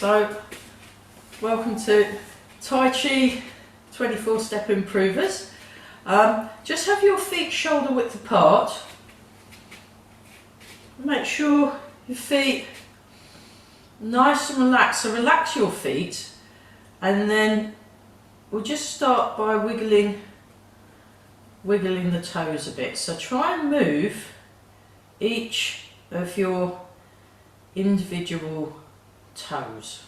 So, welcome to Tai Chi 24 Step Improvers. Just have your feet shoulder width apart. Make sure your feet nice and relaxed. So relax your feet, and then we'll just start by wiggling the toes a bit. So try and move each of your individual toes.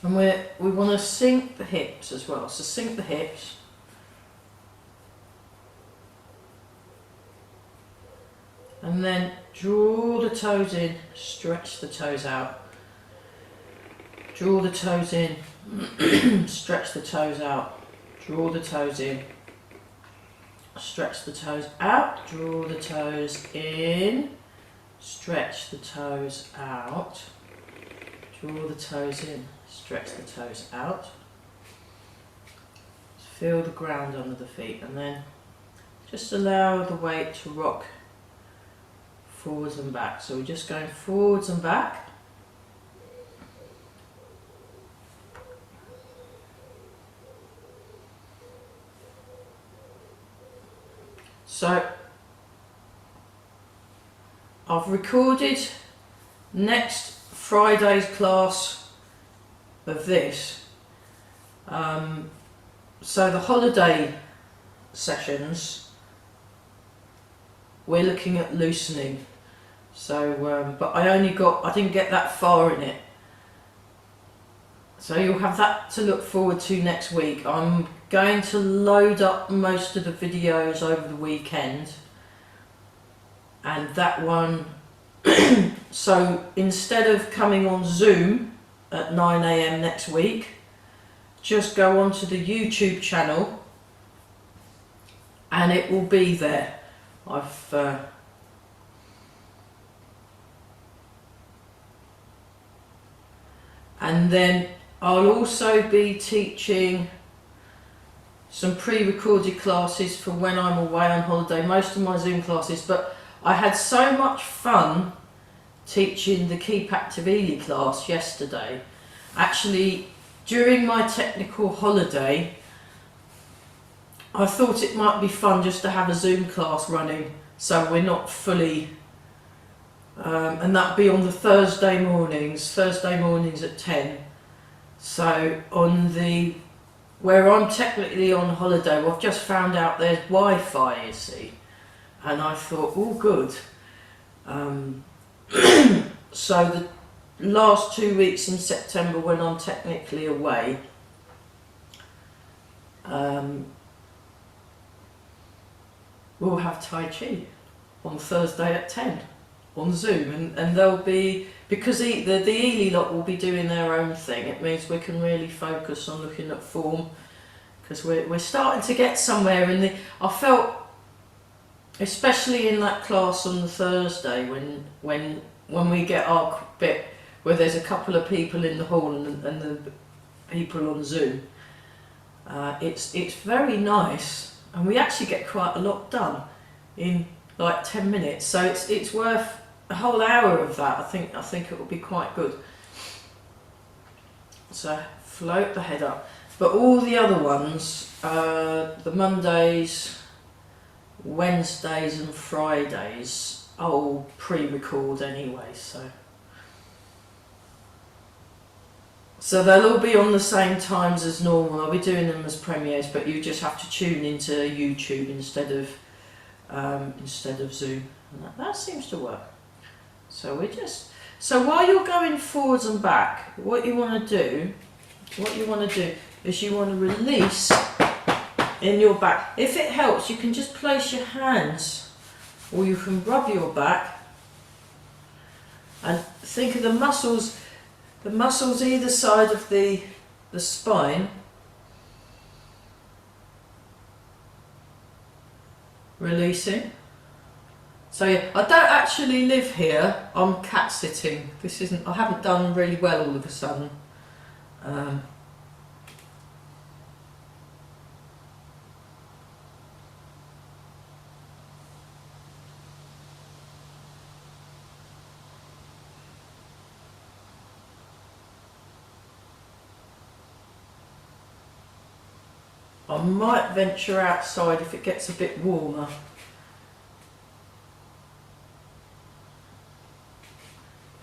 And we want to sink the hips as well. So sink the hips. And then draw the toes in, stretch the toes out. Draw the toes in, stretch the toes out. Draw the toes in, stretch the toes out. Draw the toes in, stretch the toes out. Draw the toes in, stretch the toes out. Feel the ground under the feet, and then just allow the weight to rock forwards and back. So we're just going forwards and back. So I've recorded next Friday's class of this. So the holiday sessions, we're looking at loosening. So, but I didn't get that far in it. So you'll have that to look forward to next week. I'm going to load up most of the videos over the weekend, and that one, so instead of coming on Zoom at 9 AM next week, just go onto the YouTube channel and it will be there. And then I'll also be teaching some pre-recorded classes for when I'm away on holiday, most of my Zoom classes, but I had so much fun teaching the Keep Active Ely class yesterday. Actually, during my technical holiday, I thought it might be fun just to have a Zoom class running so we're not fully, and that'd be on the Thursday mornings at 10. So on where I'm technically on holiday, well, I've just found out there's Wi-Fi, you see, and I thought, oh good. So the last 2 weeks in September when I'm technically away, we'll have Tai Chi on Thursday at 10 on Zoom, and they'll be, because the Ely lot will be doing their own thing, it means we can really focus on looking at form, because we're starting to get somewhere I felt, especially in that class on the Thursday, when we get our bit where there's a couple of people in the hall and the people on Zoom, it's very nice, and we actually get quite a lot done in like 10 minutes, so it's worth a whole hour of that. I think it will be quite good. So float the head up, but all the other ones, the Mondays, Wednesdays and Fridays, I'll pre-record anyway, so they'll all be on the same times as normal. I'll be doing them as premieres, but you just have to tune into YouTube instead of Zoom, and that seems to work. So while you're going forwards and back, what you want to do is you want to release in your back. If it helps, you can just place your hands, or you can rub your back and think of the muscles either side of the spine releasing. So yeah, I don't actually live here, I'm cat sitting. I haven't done really well all of a sudden. I might venture outside if it gets a bit warmer.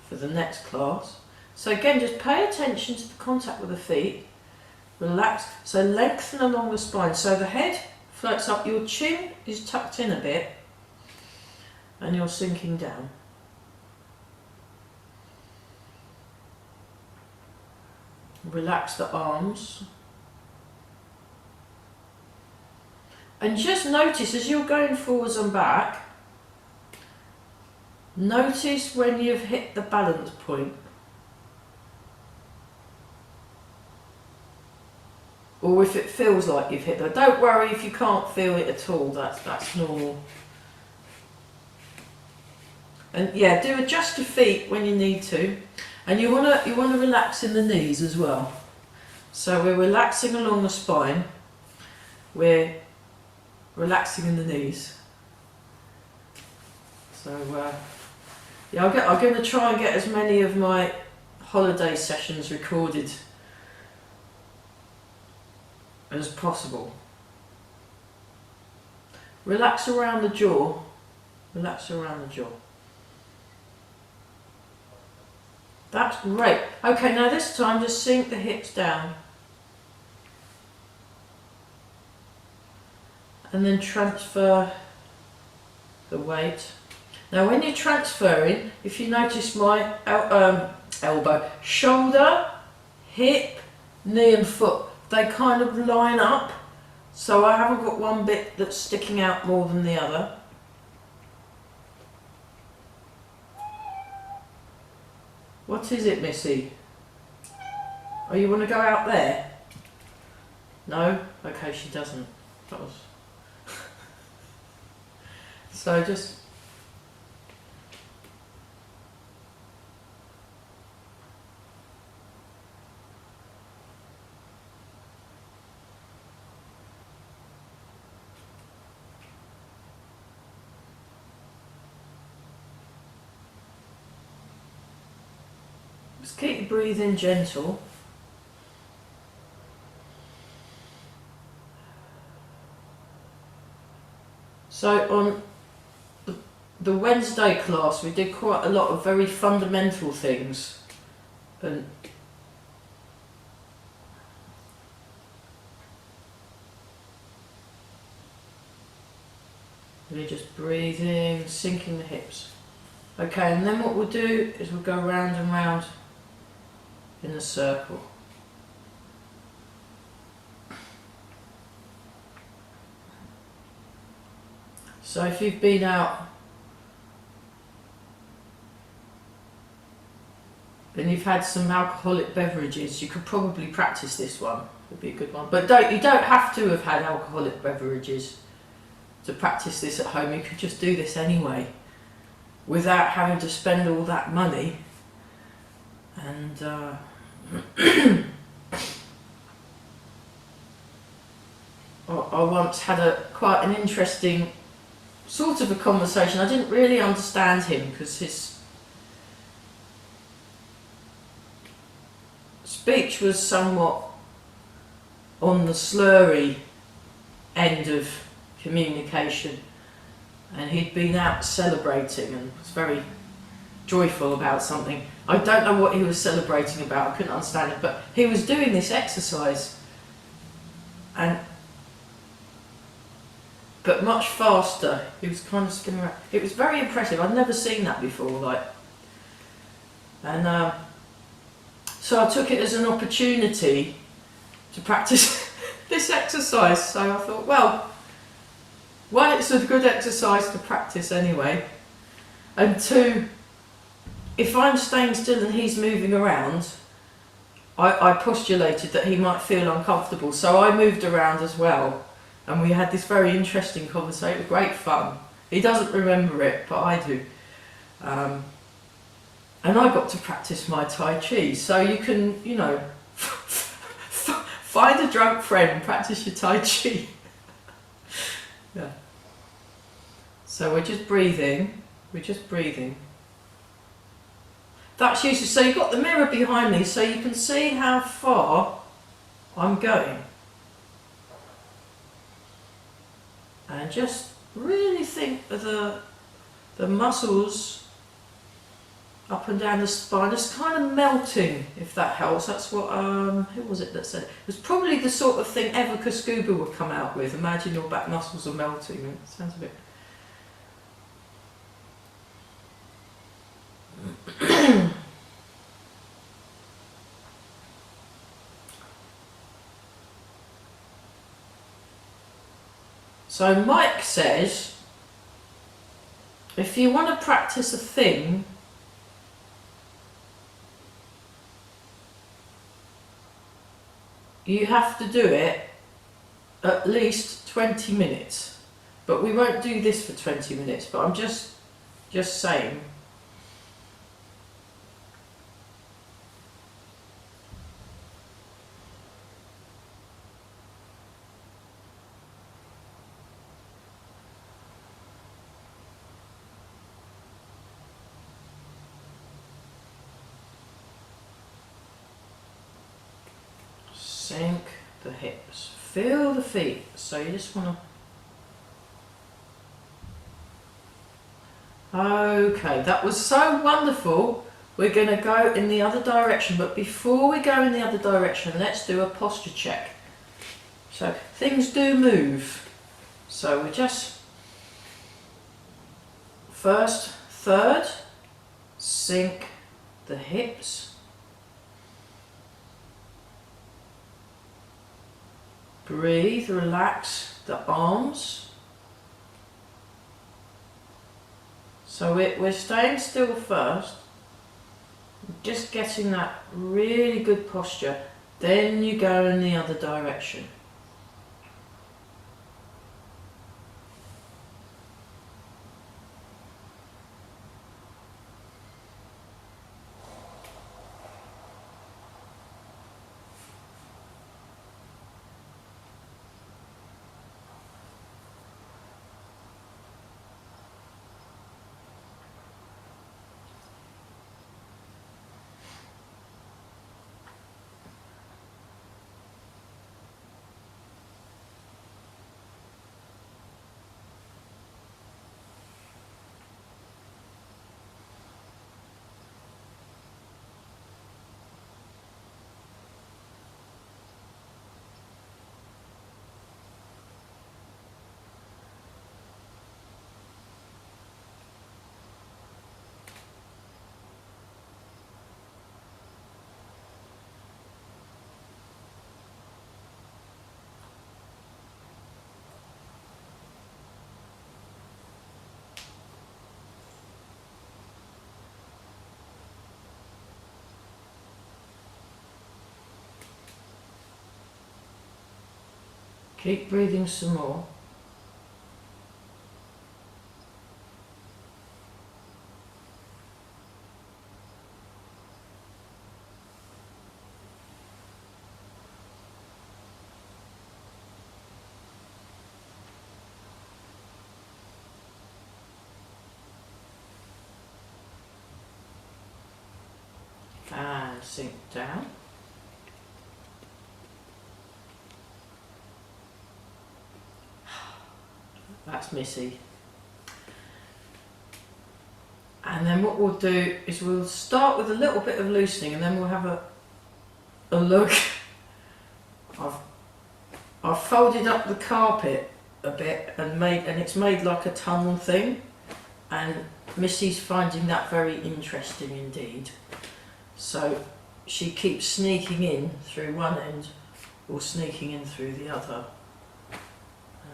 For the next class. So again, just pay attention to the contact with the feet. Relax. So lengthen along the spine. So the head floats up, your chin is tucked in a bit, and you're sinking down. Relax the arms. And just notice as you're going forwards and back, notice when you've hit the balance point. Or if it feels like you've hit that. Don't worry if you can't feel it at all, that's normal. And yeah, do adjust your feet when you need to. And you wanna relax in the knees as well. So we're relaxing along the spine. We're relaxing in the knees. So yeah, I'm going to try and get as many of my holiday sessions recorded as possible. Relax around the jaw. Relax around the jaw. That's great. Okay, now this time just sink the hips down. And then transfer the weight. Now when you're transferring, if you notice my elbow, shoulder, hip, knee and foot, they kind of line up, so I haven't got one bit that's sticking out more than the other. What is it, Missy? Oh, you want to go out there? No? Okay, she doesn't. That was... So just... Just keep your breathing gentle. So on the Wednesday class we did quite a lot of very fundamental things, and we're just breathing, sinking the hips. Okay, and then what we'll do is we'll go round and round in a circle. So if you've been out and you've had some alcoholic beverages, you could probably practice this one. Would be a good one. But you don't have to have had alcoholic beverages to practice this at home. You could just do this anyway, without having to spend all that money. And I once had quite an interesting sort of a conversation. I didn't really understand him because his speech was somewhat on the slurry end of communication, and he'd been out celebrating and was very joyful about something. I don't know what he was celebrating about, I couldn't understand it, but he was doing this exercise, but much faster. He was kind of spinning around. It was very impressive. I'd never seen that before, and so I took it as an opportunity to practice this exercise. So I thought, well, one, it's a good exercise to practice anyway, and two, if I'm staying still and he's moving around, I postulated that he might feel uncomfortable, so I moved around as well, and we had this very interesting conversation. It was great fun. He doesn't remember it, but I do. And I got to practice my Tai Chi, so you can, you know, find a drunk friend and practice your Tai Chi. Yeah. So we're just breathing. That's useful. So you've got the mirror behind me, so you can see how far I'm going. and just really think of the muscles up and down the spine, just kind of melting, if that helps. That's what, who was it that said it? It was probably the sort of thing Evoca Scuba would come out with. Imagine your back muscles are melting. It sounds a bit... So Mike says, if you want to practice a thing, you have to do it at least 20 minutes. But we won't do this for 20 minutes, but I'm just saying. Sink the hips, feel the feet. So you just want to... Okay, that was so wonderful. We're going to go in the other direction, but before we go in the other direction, let's do a posture check. So things do move. So we just... First, third, sink the hips. Breathe, relax the arms. So we're staying still first, just getting that really good posture, then you go in the other direction. Keep breathing some more. And sink down. That's Missy. And then what we'll do is we'll start with a little bit of loosening, and then we'll have a look. I've folded up the carpet a bit and it's made like a tunnel thing, and Missy's finding that very interesting indeed. So she keeps sneaking in through one end or sneaking in through the other.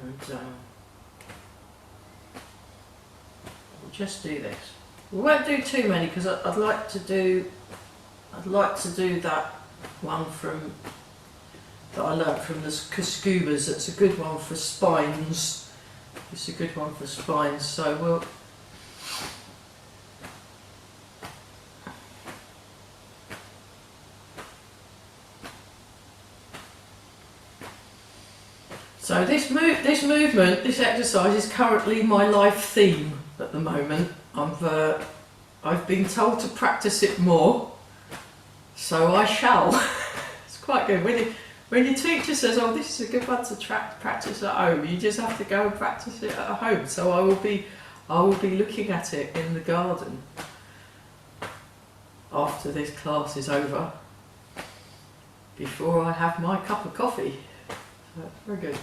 And we'll just do this. We won't do too many because I'd like to do that one from that I learnt from the Scubas. It's a good one for spines. It's a good one for spines. So we'll. So this movement, this exercise is currently my life theme at the moment. I've been told to practice it more, so I shall. It's quite good. when your teacher says, "Oh, this is a good one to practice at home," you just have to go and practice it at home. So I will be looking at it in the garden after this class is over, before I have my cup of coffee. So very good.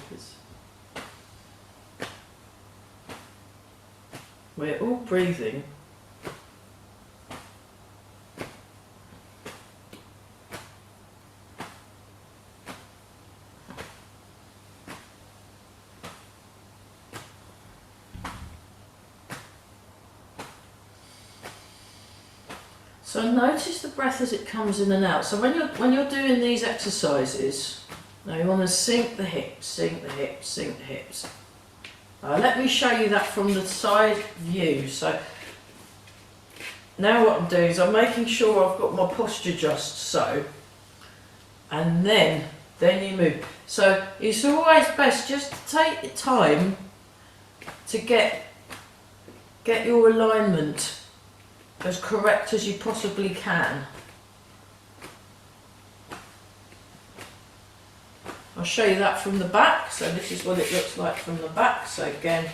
We're all breathing. So notice the breath as it comes in and out. So when you're doing these exercises, now you want to sink the hips, sink the hips, sink the hips. Let me show you that from the side view. So now what I'm doing is I'm making sure I've got my posture just so, and then you move. So it's always best just to take your time to get your alignment as correct as you possibly can. I'll show you that from the back. So this is what it looks like from the back. So again,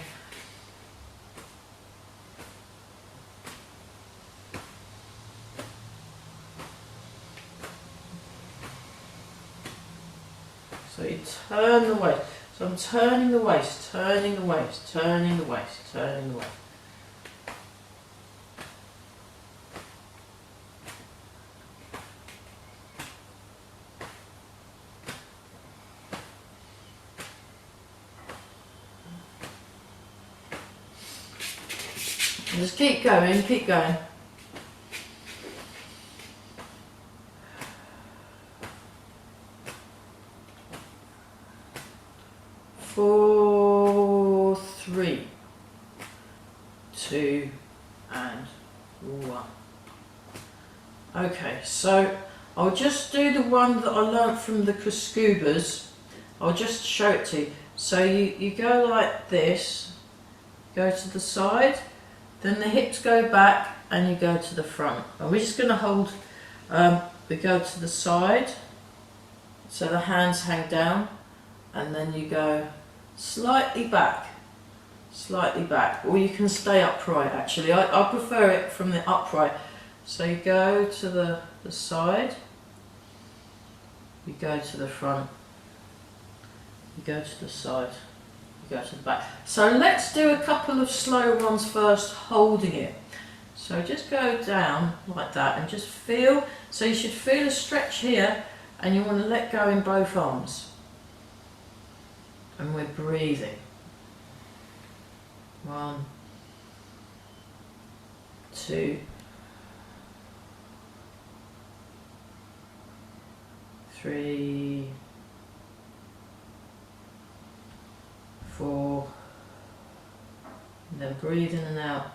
so you turn the waist. So I'm turning the waist, turning the waist, turning the waist, turning the waist. Just keep going, keep going. Four, three, two, and one. Okay, so I'll just do the one that I learnt from the Kuscubas. I'll just show it to you. So you go like this, go to the side, then the hips go back and you go to the front. And we're just going to hold, we go to the side, so the hands hang down, and then you go slightly back, or you can stay upright actually. I prefer it from the upright. So you go to the side, you go to the front, you go to the side, you go to the back. So let's do a couple of slow ones first, holding it. So just go down like that and just feel, so you should feel a stretch here, and you want to let go in both arms. And we're breathing. 1, 2, 3, 4, and then breathe in and out,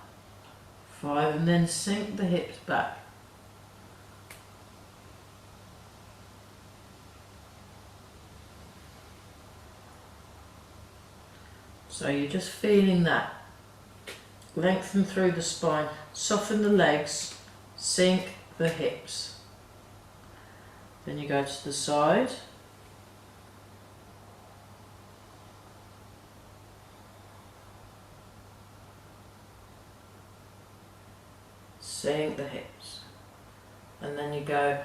5, and then sink the hips back. So you're just feeling that. Lengthen through the spine, soften the legs, sink the hips. Then you go to the side. Sink the hips. And then you go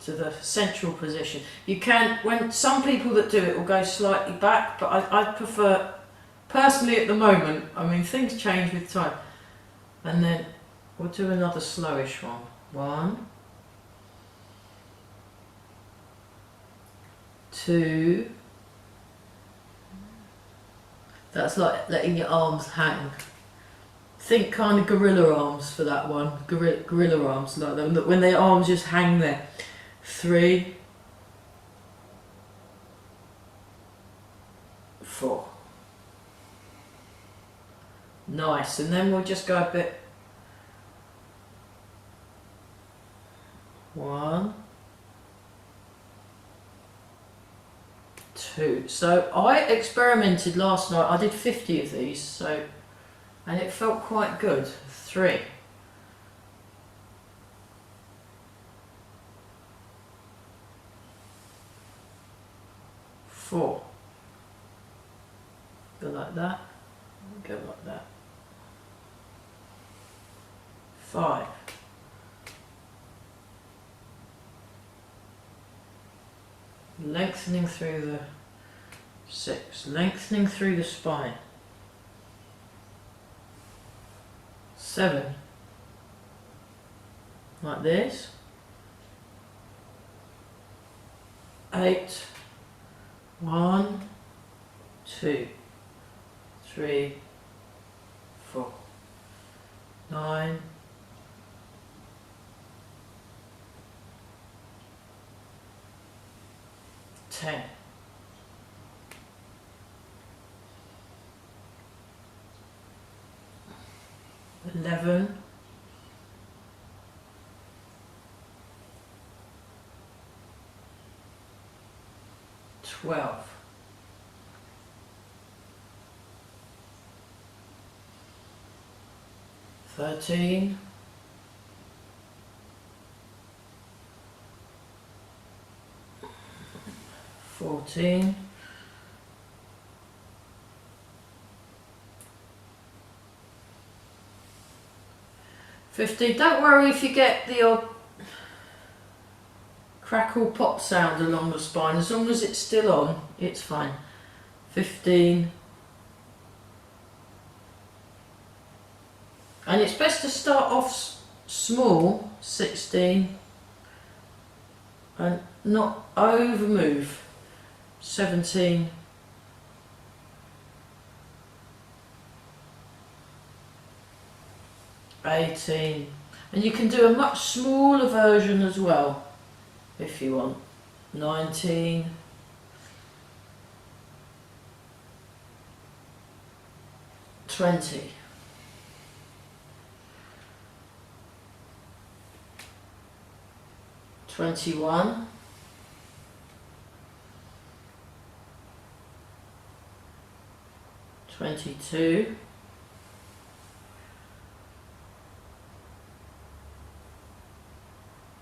to the central position. You can, when some people that do it will go slightly back, but I prefer, personally at the moment, I mean things change with time. And then we'll do another slowish one. 1, 2, that's like letting your arms hang. Think kind of gorilla arms for that one, gorilla arms like that, when their arms just hang there. 3, 4. Nice, and then we'll just go a bit. 1, 2. So I experimented last night, I did 50 of these, and it felt quite good. 3. 4. 4. Go like that, go like that. 5. Lengthening through the 6, lengthening through the spine. 7, like this. 8, 1, 2, 3, 4, 9, 10. 11, 12, 13, 14, 15. Don't worry if you get the odd crackle pop sound along the spine, as long as it's still on, it's fine. 15. And it's best to start off small, 16, and not over move, 17, 18, and you can do a much smaller version as well if you want. 19, 20, 21, 22,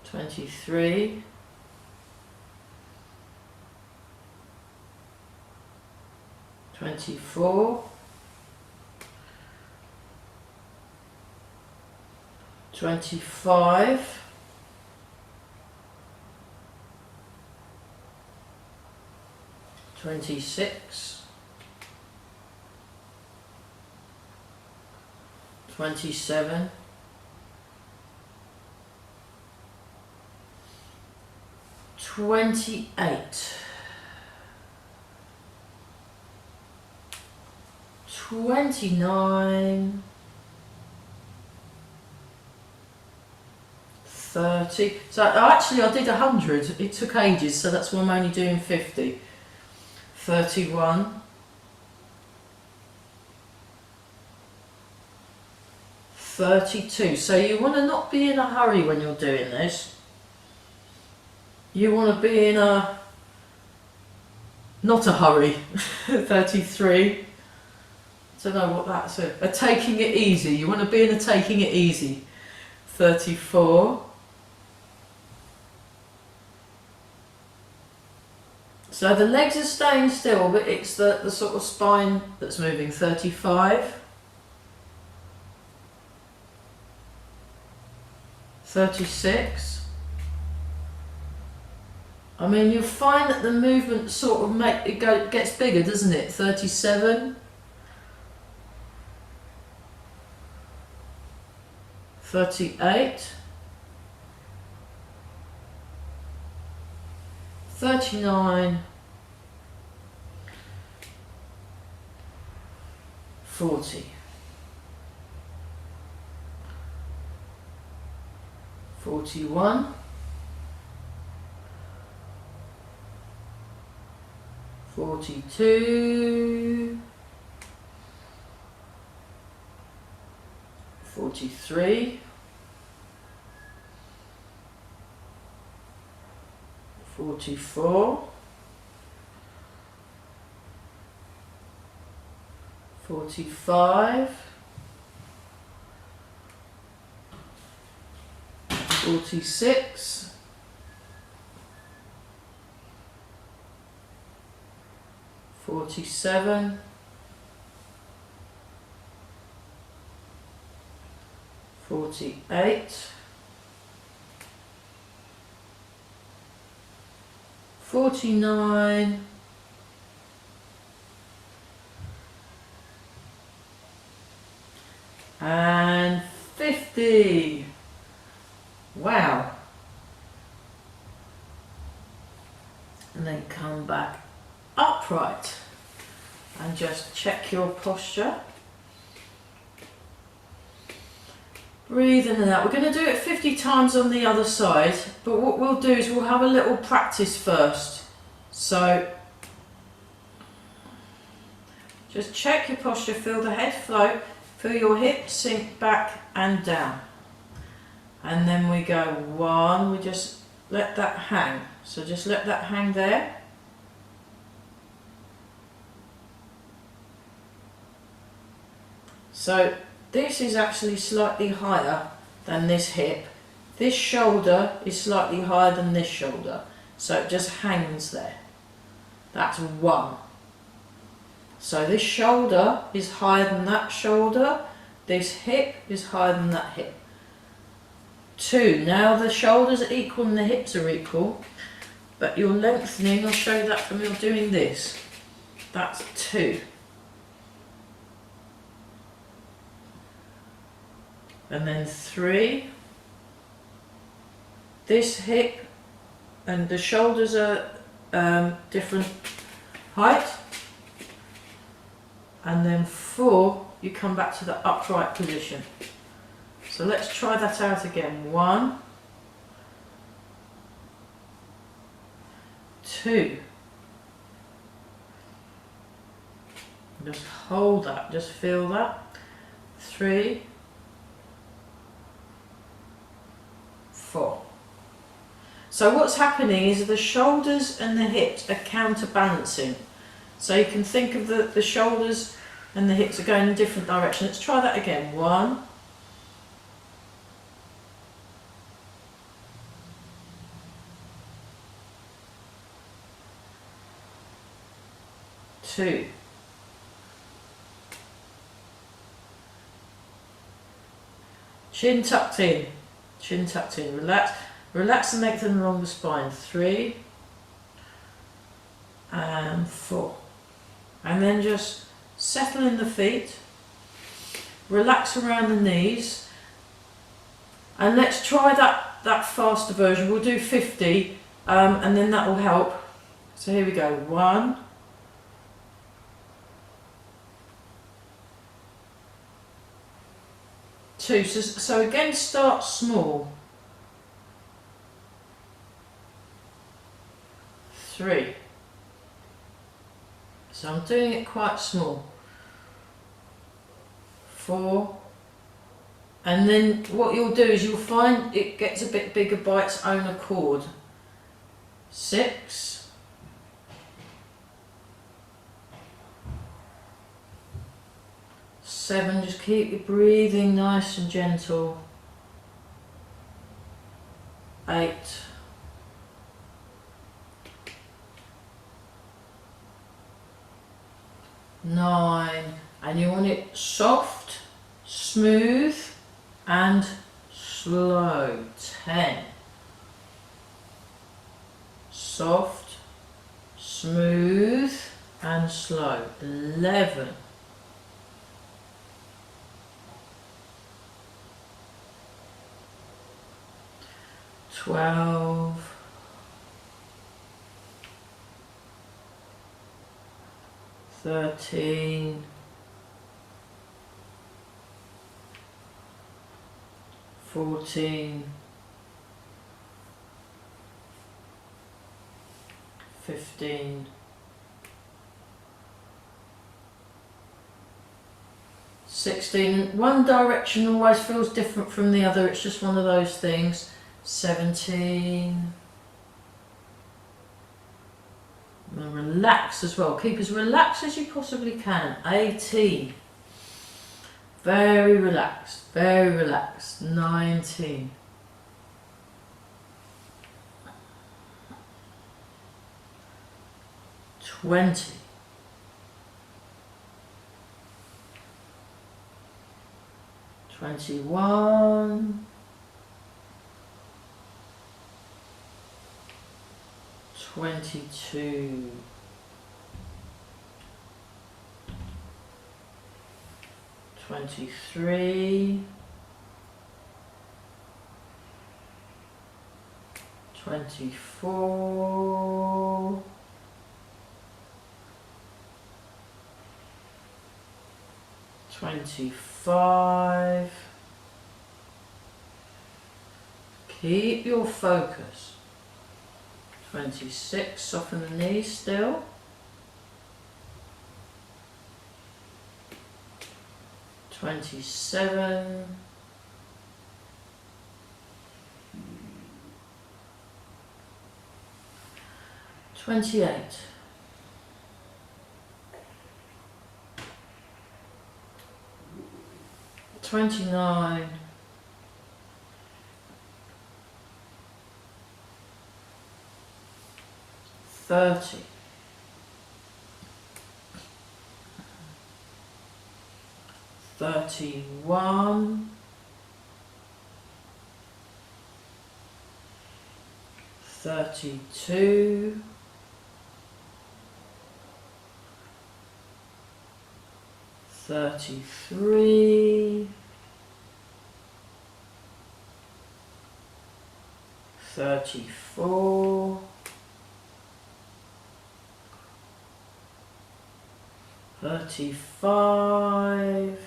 23, 24, 25, 26, 27, 28, 29, 30. So actually I did 100, it took ages, so that's why I'm only doing 50. 31, 32. So you want to not be in a hurry when you're doing this. You want to be in not a hurry. 33. Don't know what that's a taking it easy. You want to be in a taking it easy. 34. So the legs are staying still, but it's the sort of spine that's moving. 35. 36. I mean, you'll find that the movement sort of gets bigger, doesn't it? 37. 38. 39. 40. 41. 42. 43. 44. 45. 46. 47, 48, 49, and 50. Wow. And then come back upright and just check your posture. Breathe in and out. We're going to do it 50 times on the other side, but what we'll do is we'll have a little practice first. So just check your posture, feel the head float, feel your hips sink back and down. And then we go 1, we just let that hang. So just let that hang there. So this is actually slightly higher than this hip. This shoulder is slightly higher than this shoulder. So it just hangs there. That's 1. So this shoulder is higher than that shoulder. This hip is higher than that hip. 2. Now the shoulders are equal and the hips are equal. But you're lengthening, I'll show you that from you're doing this. That's 2. And then 3. This hip and the shoulders are different height. And then 4, you come back to the upright position. So let's try that out again. 1, 2. Just hold that, just feel that. 3, 4. So what's happening is the shoulders and the hips are counterbalancing. So you can think of the shoulders and the hips are going in different directions. Let's try that again. 1, 2, 'Chin tucked in, relax and lengthen along the spine. 3 and 4. And then just settle in the feet, relax around the knees, and let's try that faster version. We'll do 50 and then that will help. So here we go. 1, 2. So again, start small. 3. So I'm doing it quite small. 4. And then what you'll do is you'll find it gets a bit bigger by its own accord. 6. 7, just keep your breathing nice and gentle. 8. 9, and you want it soft, smooth and slow. 10. Soft, smooth and slow. 11. 12. 13. 14. 15. 16. One direction always feels different from the other. It's just one of those things. 17. And relax as well. Keep as relaxed as you possibly can. 18. Very relaxed. Very relaxed. 19. 20. 21, 22, 23, 24, 25. Keep your focus. 26, soften the knees still. 27, 28, 29, 30, 31, 32, 33, 34, 35,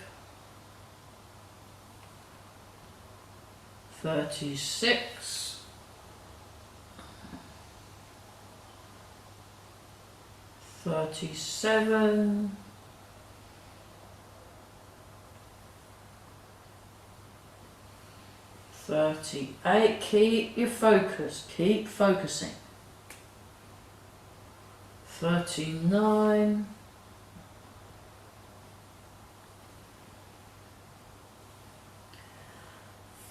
36, 37, 38. Keep your focus, keep focusing. 39,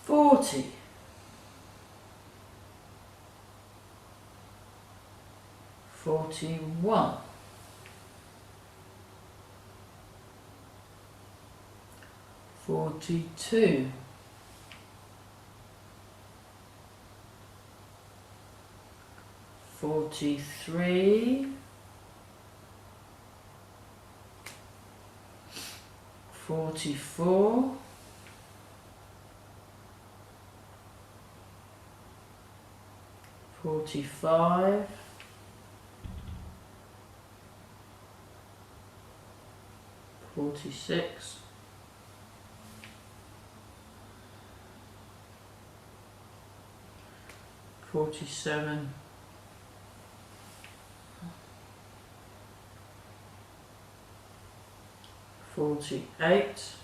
40, 41, 42, 43, 44, 45, 46, 47, 48,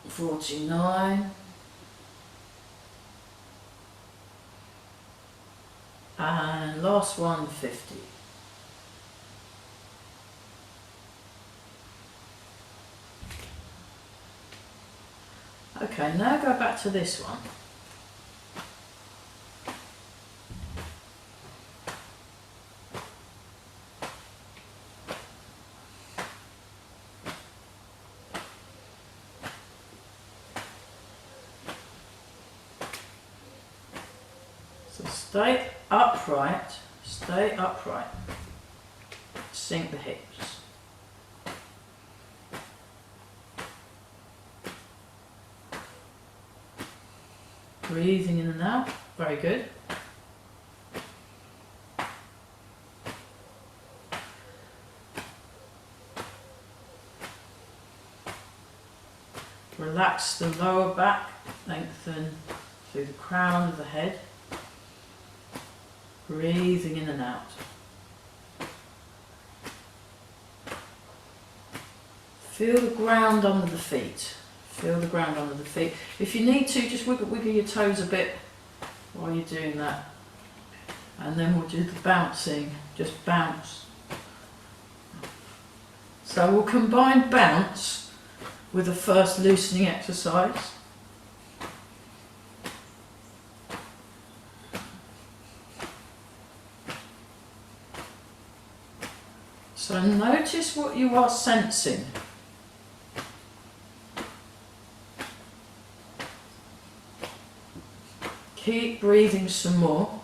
49, and last one, 50. Okay, now go back to this one. So stay upright, sink the hips. Breathing in and out, very good. Relax the lower back, lengthen through the crown of the head. Breathing in and out. Feel the ground under the feet. Feel the ground under the feet. If you need to, just wiggle your toes a bit while you're doing that. And then we'll do the bouncing. Just bounce. So we'll combine bounce with the first loosening exercise. So notice what you are sensing. Keep breathing some more.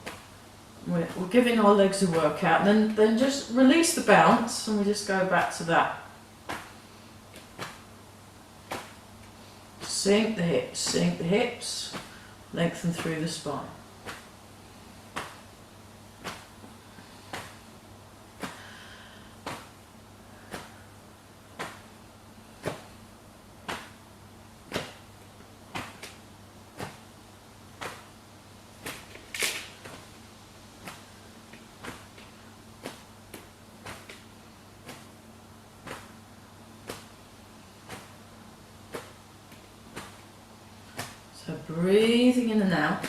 We're giving our legs a workout, and then just release the bounce, and we just go back to that. Sink the hips, lengthen through the spine. So breathing in and out.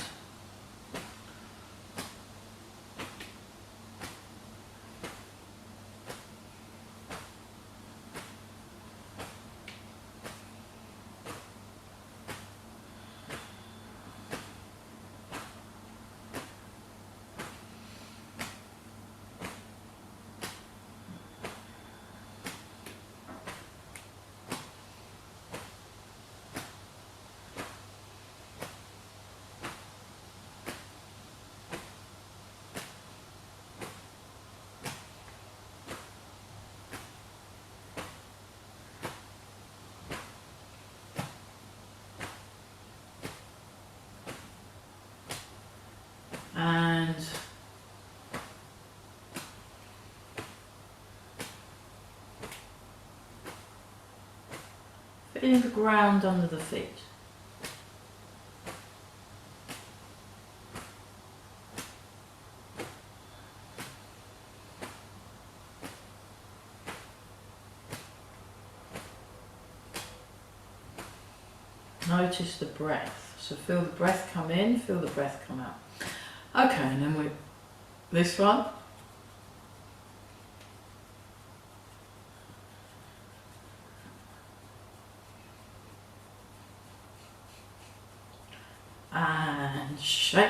And feeling the ground under the feet. Notice the breath. So feel the breath come in, feel the breath come out. Okay, and then this one. And shake.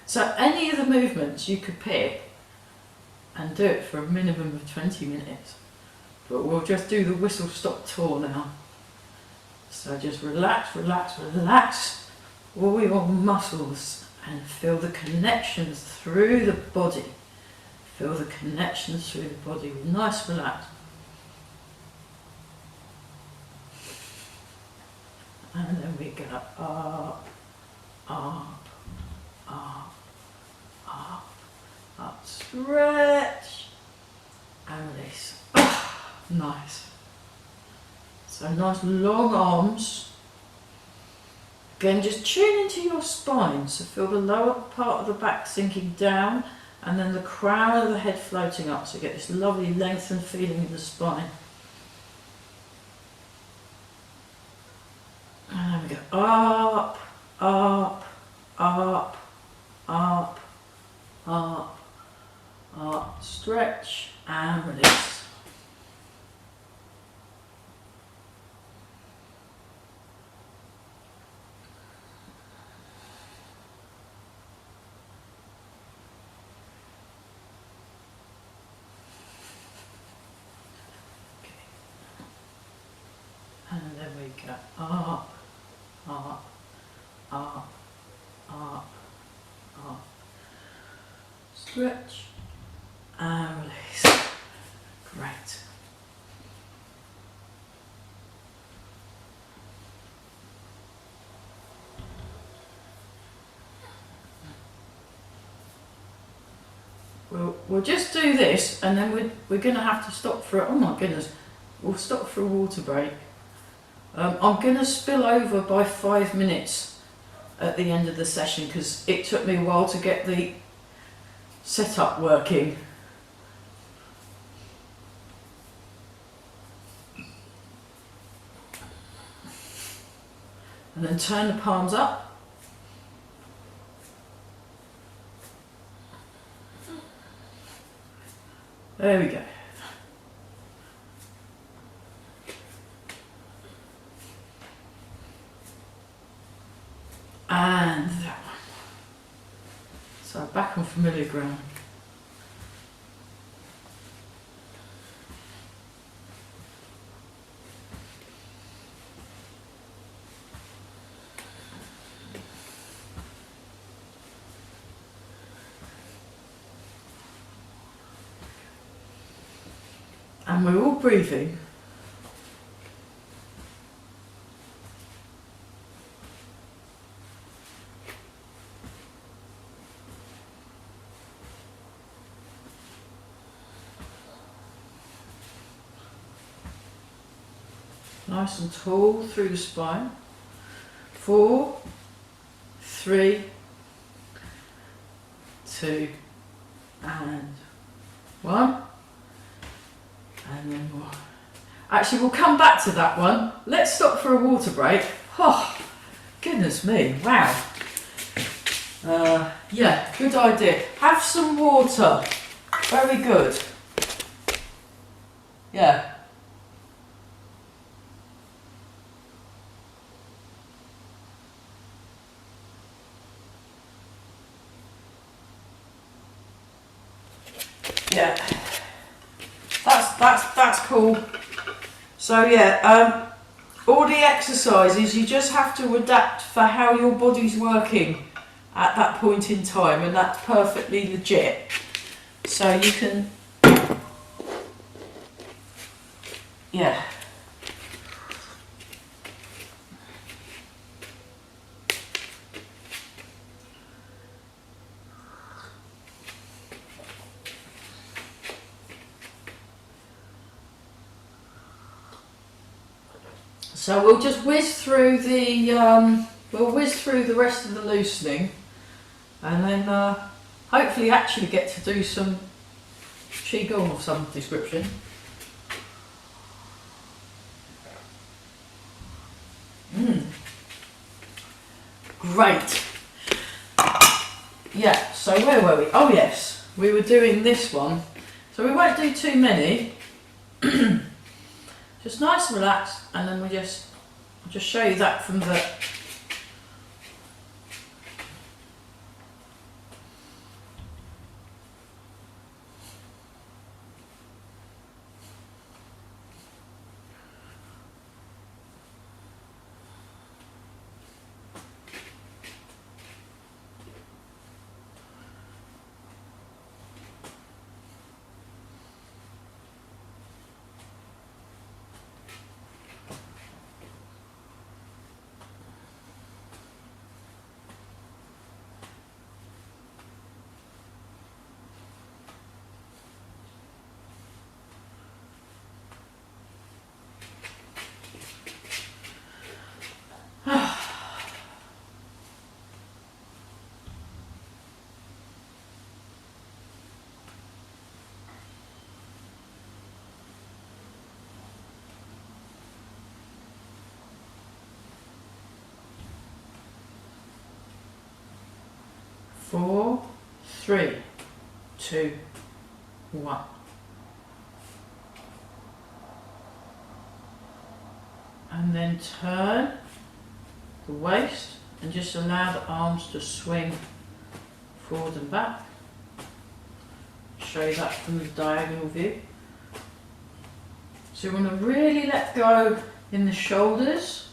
So any of the movements you could pick and do it for a minimum of 20 minutes. But we'll just do the whistle stop tour now. So just relax, relax, relax all your muscles and feel the connections through the body. Feel the connections through the body with nice relax. And then we go up, up, up, up, up, stretch and release. Nice. So nice long arms. Again, just tune into your spine. So feel the lower part of the back sinking down and then the crown of the head floating up. So get this lovely lengthened feeling in the spine. And then we go up, up, up, up, up, up, stretch and release. And then we go up, up, up, up, up, stretch and release. Great. We'll just do this and then we're going to have to stop for, oh my goodness, we'll stop for a water break. I'm going to spill over by 5 minutes at the end of the session because it took me a while to get the setup working. And then turn the palms up. There we go. And that one. milligram. And we're all breathing. Nice and tall through the spine. 4, 3, 2, and 1. And then more. Actually, we'll come back to that one. Let's stop for a water break. Oh, goodness me, wow. Yeah, good idea. Have some water. Very good. Yeah. Yeah. That's cool. So yeah, all the exercises, you just have to adapt for how your body's working at that point in time, and that's perfectly legit. So you can, yeah. So we'll just whiz through the rest of the loosening, and then hopefully actually get to do some qigong of some description. Great. Yeah. So where were we? Oh yes, we were doing this one. So we won't do too many. Just nice and relaxed, and then I'll just show you that from the four, 3, 2, 1. And then turn the waist and just allow the arms to swing forward and back. Show you that from the diagonal view. So we want to really let go in the shoulders.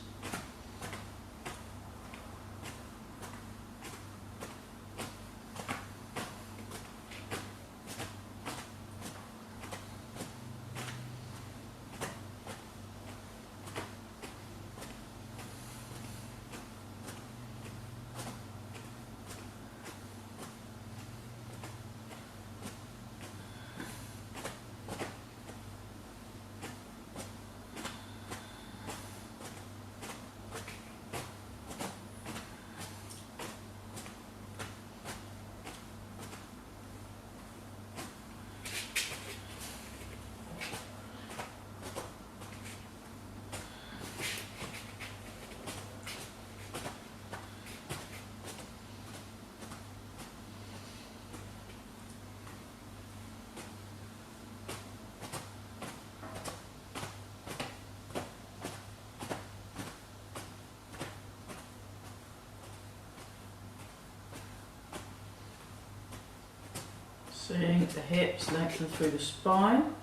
Seeing the hips lengthen through the spine.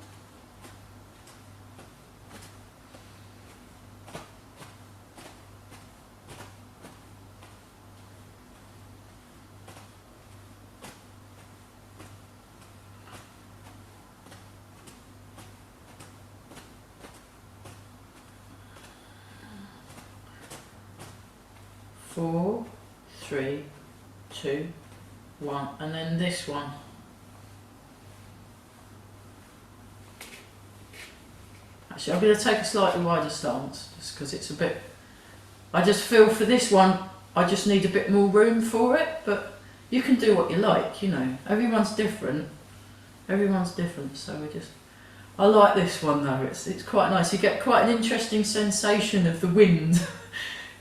Four, three, two, one, and then this one. Actually, I'm going to take a slightly wider stance just because it's a bit. I just feel for this one, I just need a bit more room for it, but you can do what you like, you know. Everyone's different. Everyone's different, so we just. I like this one though. It's quite nice. You get quite an interesting sensation of the wind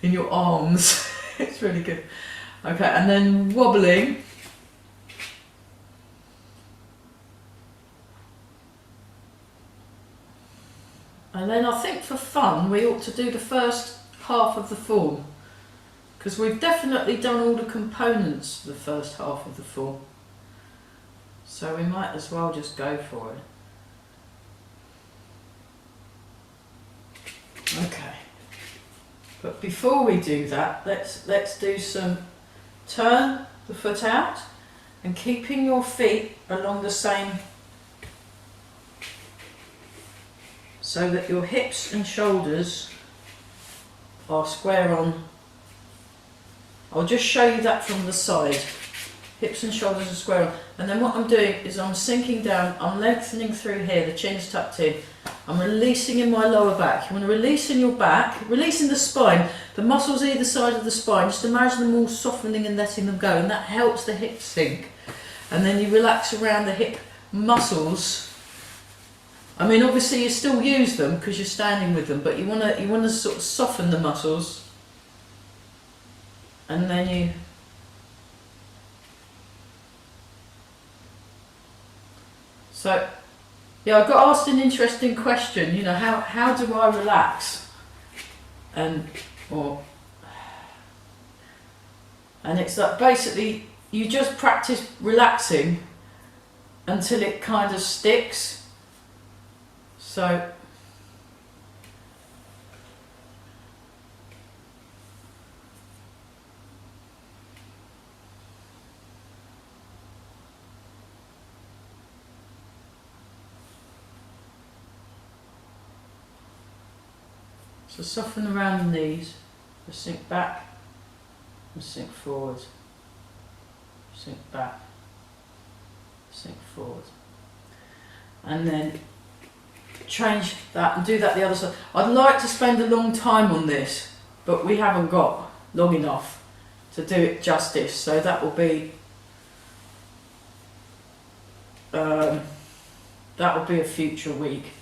in your arms. It's really good. Okay, and then wobbling. And then I think for fun we ought to do the first half of the form, because we've definitely done all the components for the first half of the form. So we might as well just go for it. Okay. But before we do that, let's do some turn the foot out and keeping your feet along the same, so that your hips and shoulders are square on. I'll just show you that from the side. Hips and shoulders are square on. And then what I'm doing is I'm sinking down, I'm lengthening through here, the chin's tucked in. I'm releasing in my lower back. You want to release in your back, releasing the spine, the muscles either side of the spine. Just imagine them all softening and letting them go, and that helps the hips sink. And then you relax around the hip muscles. I mean, obviously you still use them because you're standing with them, but you want to sort of soften the muscles, and then you. So, yeah, I got asked an interesting question. You know, how do I relax? And it's like basically you just practice relaxing until it kind of sticks. So soften around the knees, just sink back and sink forward, sink back, sink forward, and then change that and do that the other side. I'd like to spend a long time on this, but we haven't got long enough to do it justice, so that will be a future week.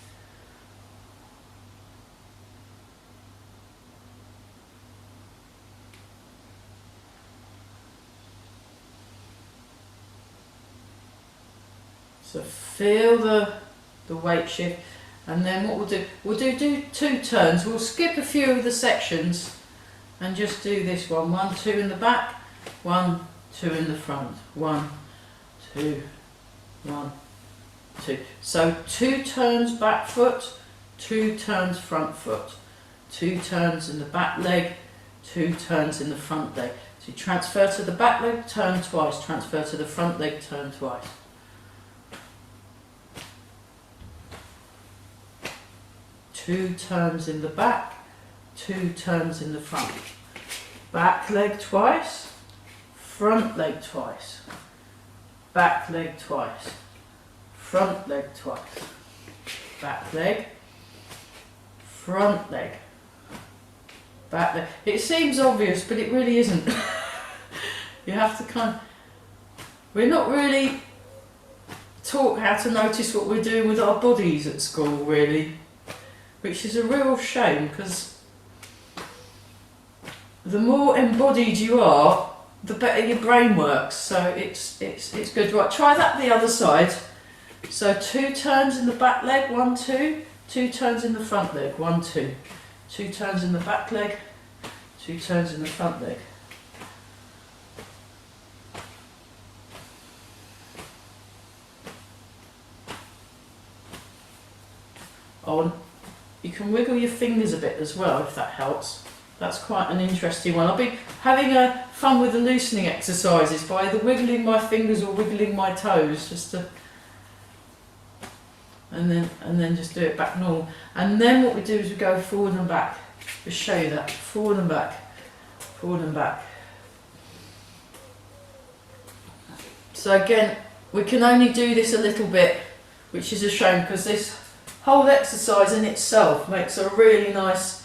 So feel the weight shift, and then what we'll do 2 turns. We'll skip a few of the sections and just do this one. 1, 2 in the back, 1, 2 in the front. 1, 2, 1, 2. So 2 turns back foot, 2 turns front foot, 2 turns in the back leg, 2 turns in the front leg. So you transfer to the back leg, turn twice, transfer to the front leg, turn twice. Two turns in the back, 2 turns in the front. Back leg twice, front leg twice. Back leg twice, front leg twice. Back leg, front leg, back leg. It seems obvious, but it really isn't. You have to we're not really taught how to notice what we're doing with our bodies at school, really. Which is a real shame, because the more embodied you are, the better your brain works. So it's good. Right, try that the other side. So 2 turns in the back leg, 1, 2. 2 turns in the front leg, 1, 2. 2 turns in the back leg, 2 turns in the front leg. on. You can wiggle your fingers a bit as well if that helps. That's quite an interesting one. I've been having fun with the loosening exercises by either wiggling my fingers or wiggling my toes, just to, and then just do it back normal. And then what we do is we go forward and back. Just show you that, forward and back, forward and back. So again, we can only do this a little bit, which is a shame because this whole exercise in itself makes a really nice.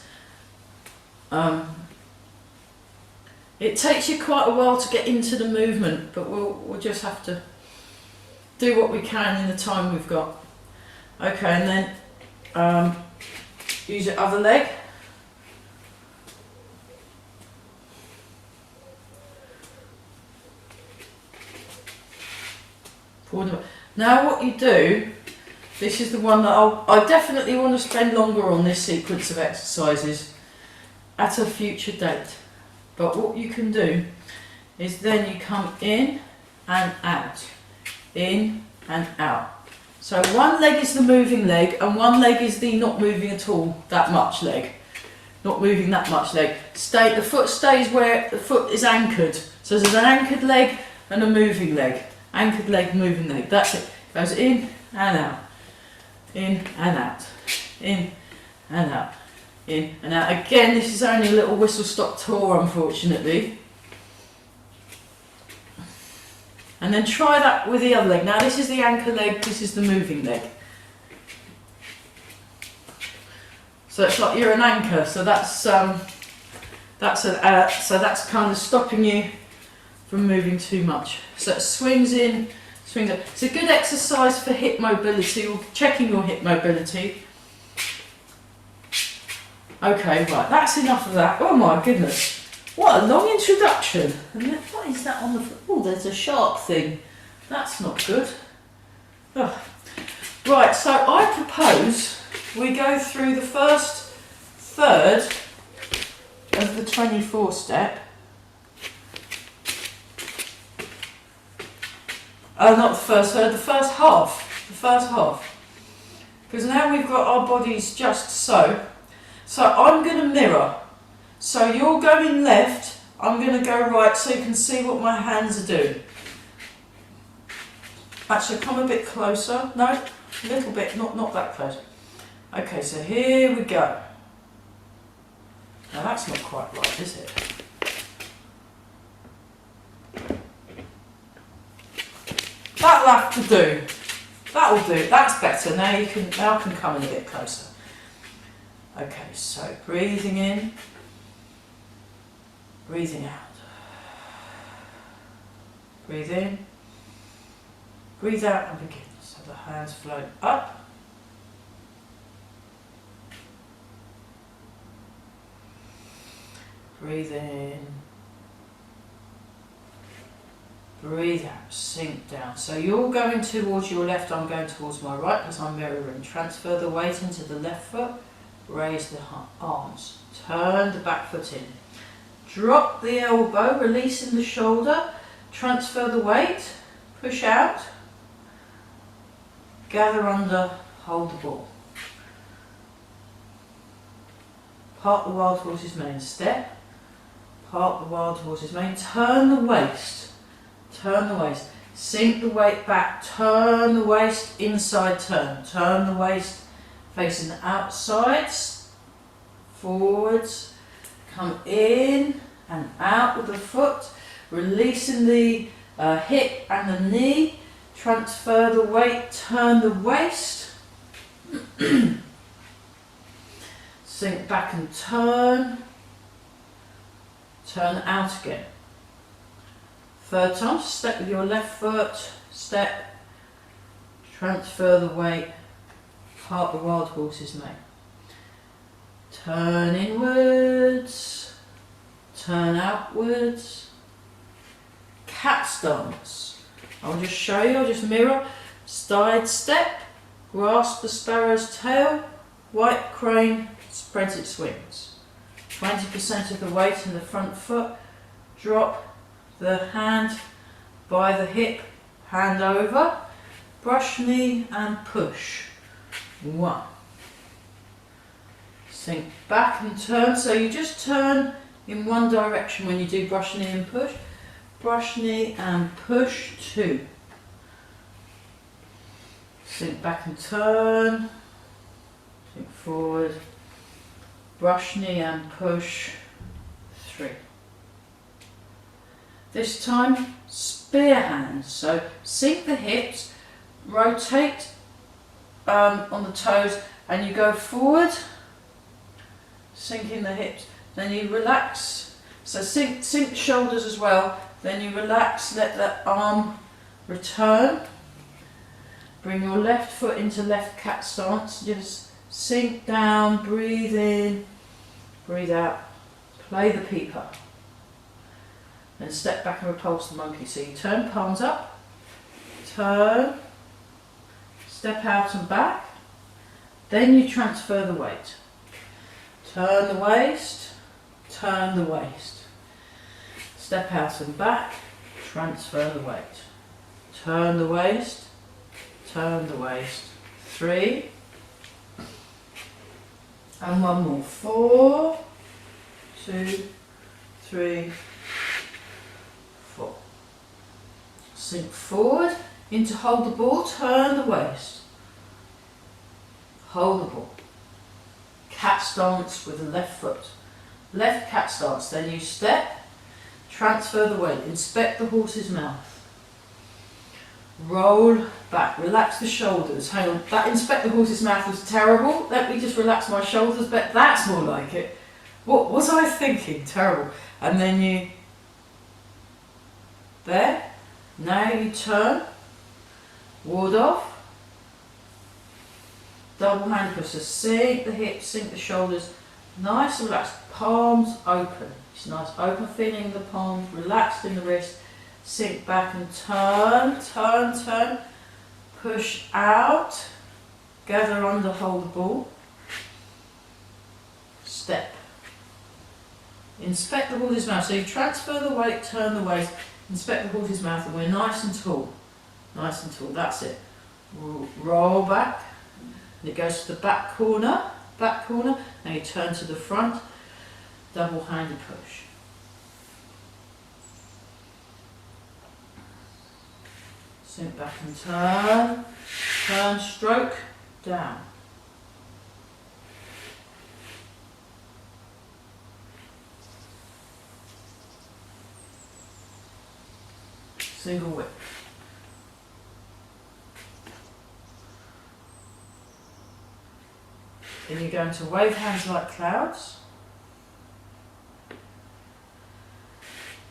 It takes you quite a while to get into the movement, but we'll just have to do what we can in the time we've got. Okay, and then use your other leg. Forward. Now what you do, this is the one that I definitely want to spend longer on this sequence of exercises at a future date. But what you can do is then you come in and out, in and out. So one leg is the moving leg and one leg is the not moving at all, that much leg. Not moving that much leg. The foot stays where the foot is anchored. So there's an anchored leg and a moving leg. Anchored leg, moving leg. That's it. Goes in and out. In and out. In and out. In and out. Again, this is only a little whistle stop tour, unfortunately. And then try that with the other leg. Now this is the anchor leg, this is the moving leg. So it's like you're an anchor, so that's kind of stopping you from moving too much. So it swings in, swings out. It's a good exercise for hip mobility, or checking your hip mobility. Okay, right, that's enough of that. Oh my goodness, what a long introduction. And then, what is that on the floor? Oh, there's a sharp thing. That's not good. Oh. Right, so I propose we go through the first third of the 24 step. Not the first third, the first half. The first half. Because now we've got our bodies just so. So I'm going to mirror. So you're going left, I'm going to go right so you can see what my hands are doing. Actually, come a bit closer. No, a little bit, not that close. Okay, so here we go. Now that's not quite right, is it? That'll have to do. That'll do. That's better. Now I can come in a bit closer. Okay, so breathing in, breathing out. Breathe in, breathe out and begin. So the hands float up. Breathe in. Breathe out, sink down. So you're going towards your left, I'm going towards my right because I'm mirroring. Transfer the weight into the left foot, raise the arms, turn the back foot in. Drop the elbow, releasing the shoulder, transfer the weight, push out, gather under, hold the ball. Part the wild horse's mane, step, part the wild horse's mane, turn the waist, sink the weight back, turn the waist, inside turn the waist, facing the outsides, forwards, come in and out with the foot, releasing the hip and the knee, transfer the weight, turn the waist, sink back and turn out again. Third time, step with your left foot, step, transfer the weight, part the wild horse's mane. Turn inwards, turn outwards, cat stance. I'll just show you, I'll just mirror, side step, grasp the sparrow's tail, white crane, spreads its wings. 20% of the weight in the front foot, drop the hand by the hip, hand over, brush knee and push. 1, Sink back and turn. So you just turn in one direction when you do brush knee and push. Brush knee and push, 2. Sink back and turn. Sink forward. Brush knee and push, 3. This time, spear hands. So sink the hips, rotate on the toes, and you go forward, sinking the hips. Then you relax. So sink the shoulders as well. Then you relax, let that arm return. Bring your left foot into left cat stance. Just sink down, breathe in, breathe out. Play the peeper. Then step back and repulse the monkey. So you turn palms up, turn, step out and back. Then you transfer the weight. Turn the waist, turn the waist. Step out and back, transfer the weight. Turn the waist, turn the waist. 3. And one more. 4, 2, 3, 4. Sink forward into hold the ball, turn the waist. Hold the ball. Cat stance with the left foot. Left cat stance, then you step, transfer the weight, inspect the horse's mouth. Roll back, relax the shoulders. Hang on, that inspect the horse's mouth was terrible. Let me just relax my shoulders, but that's more like it. What was I thinking? Terrible. And then you, there. Now you turn, ward off. Double hand push, so sink the hips, sink the shoulders, nice and relaxed, palms open. It's nice, open feeling in the palms, relaxed in the wrist, sink back and turn, turn, turn, push out, gather under, hold the ball, step. Inspect the horse's mouth, so you transfer the weight, turn the waist, inspect the horse's mouth, and we're nice and tall, that's it. Roll back. And it goes to the back corner, now you turn to the front, double-handed push. Sink back and turn, stroke, down. Single whip. Then you're going to wave hands like clouds.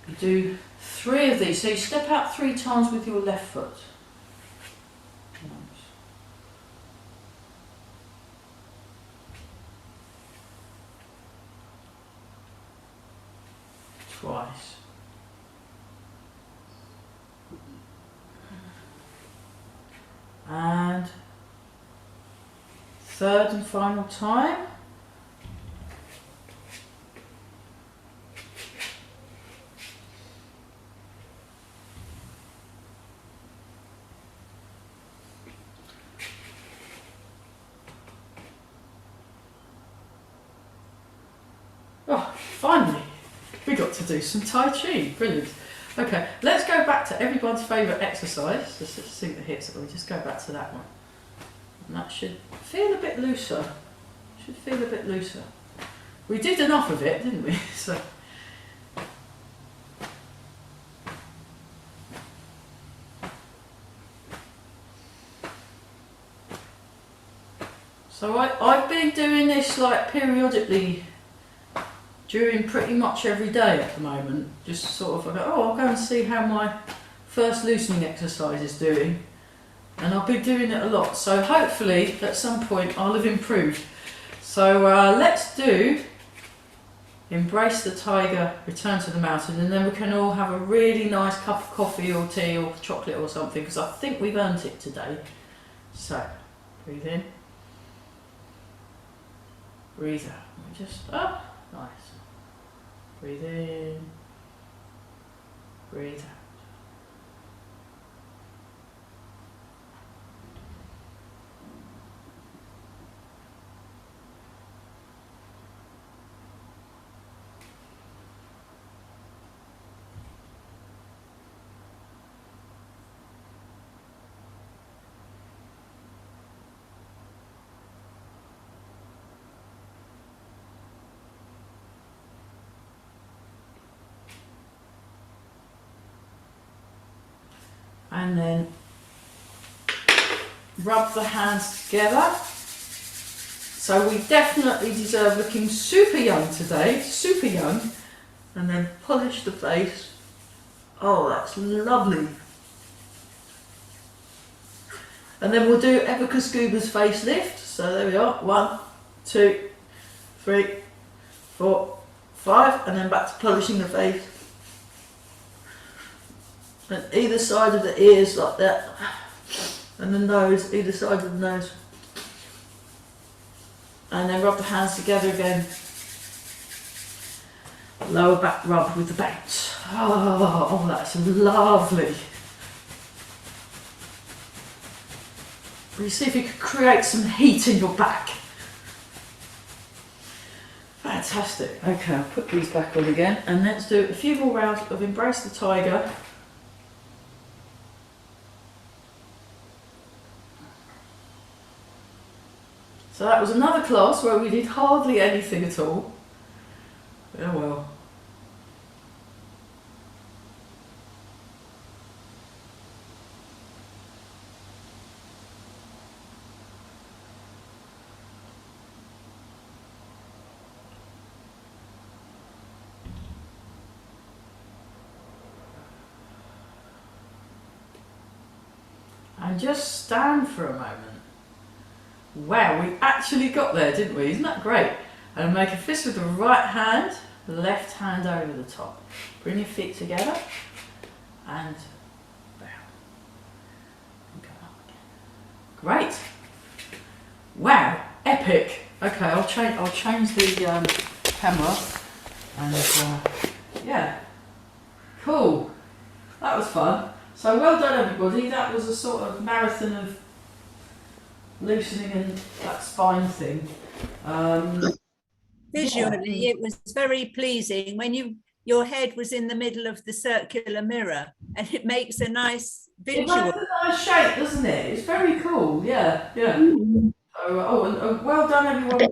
You do 3 of these. So you step out 3 times with your left foot. Once. Twice. And 3rd and final time. Oh, finally, we got to do some Tai Chi. Brilliant. Okay, let's go back to everyone's favourite exercise. Just sink the hips. We'll just go back to that one. And that should feel a bit looser. We did enough of it, didn't we? So I've been doing this like periodically during pretty much every day at the moment. Just sort of, I go, I'll go and see how my first loosening exercise is doing. And I've been doing it a lot, so hopefully at some point I'll have improved. So let's do Embrace the Tiger, Return to the Mountain, and then we can all have a really nice cup of coffee or tea or chocolate or something, because I think we've earned it today. So, breathe in, breathe out, just, nice. Breathe in, breathe out. and then rub the hands together. So we definitely deserve looking super young today, super young. And then polish the face. Oh, that's lovely. And then we'll do Epica Scuba's facelift. So there we are. 1, 2, 3, 4, 5. And then back to polishing the face. And either side of the ears like that. And the nose, either side of the nose. And then rub the hands together again. Lower back rub with the bounce. Oh, that's lovely. You see if you could create some heat in your back. Fantastic. Okay, I'll put these back on again, and let's do a few more rounds of Embrace the Tiger. So that was another class where we did hardly anything at all. Oh well. And just stand for a moment. Wow, we actually got there, didn't we? Isn't that great? And make a fist with the right hand, the left hand over the top. Bring your feet together and bow. And go up again. Great. Wow, epic. Okay, I'll change the camera and yeah, cool. That was fun. So well done everybody. That was a sort of marathon of loosening and that spine thing. Visually, it was very pleasing when your head was in the middle of the circular mirror, and it makes a nice visual. It makes a nice shape, doesn't it? It's very cool. Yeah, yeah. So, and well done everyone.